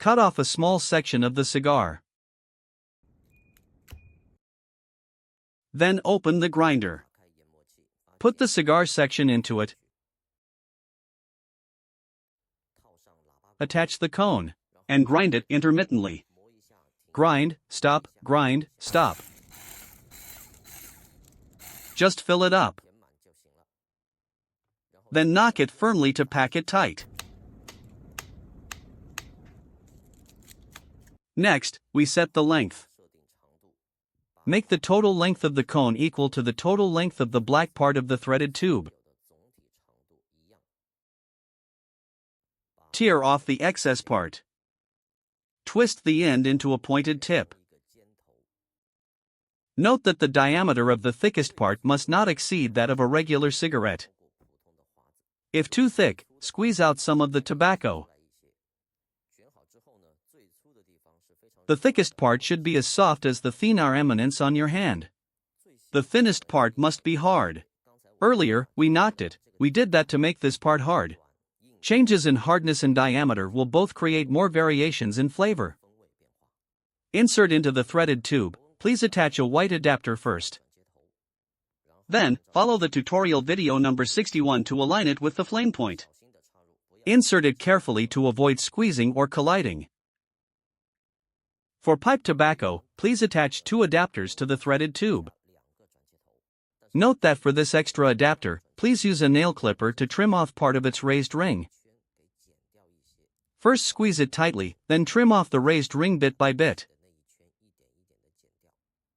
Cut off a small section of the cigar. Then open the grinder. Put the cigar section into it. Attach the cone, and grind it intermittently. Grind, stop, grind, stop. Just fill it up. Then knock it firmly to pack it tight. Next, we set the length. Make the total length of the cone equal to the total length of the black part of the threaded tube. Tear off the excess part. Twist the end into a pointed tip. Note that the diameter of the thickest part must not exceed that of a regular cigarette. If too thick, squeeze out some of the tobacco. The thickest part should be as soft as the thenar eminence on your hand. The thinnest part must be hard. Earlier, we knocked it. We did that to make this part hard. Changes in hardness and diameter will both create more variations in flavor. Insert into the threaded tube. Please attach a white adapter first. Then, follow the tutorial video number 61 to align it with the flame point. Insert it carefully to avoid squeezing or colliding. For pipe tobacco, please attach 2 adapters to the threaded tube. Note that for this extra adapter, please use a nail clipper to trim off part of its raised ring. First squeeze it tightly, then trim off the raised ring bit by bit.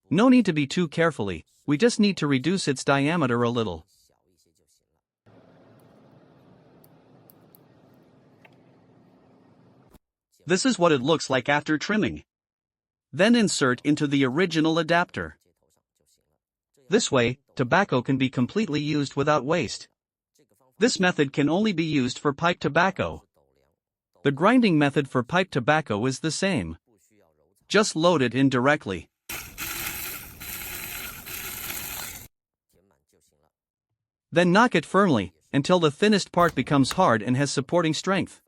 No need to be too carefully, we just need to reduce its diameter a little. This is what it looks like after trimming. Then insert into the original adapter. This way, tobacco can be completely used without waste. This method can only be used for pipe tobacco. The grinding method for pipe tobacco is the same. Just load it in directly. Then knock it firmly, until the thinnest part becomes hard and has supporting strength.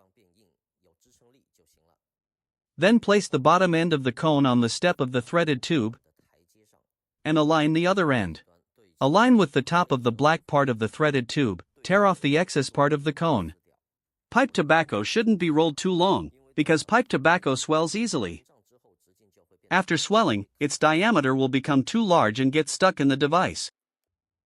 Then place the bottom end of the cone on the step of the threaded tube, and align the other end. Align with the top of the black part of the threaded tube, tear off the excess part of the cone. Pipe tobacco shouldn't be rolled too long, because pipe tobacco swells easily. After swelling, its diameter will become too large and get stuck in the device.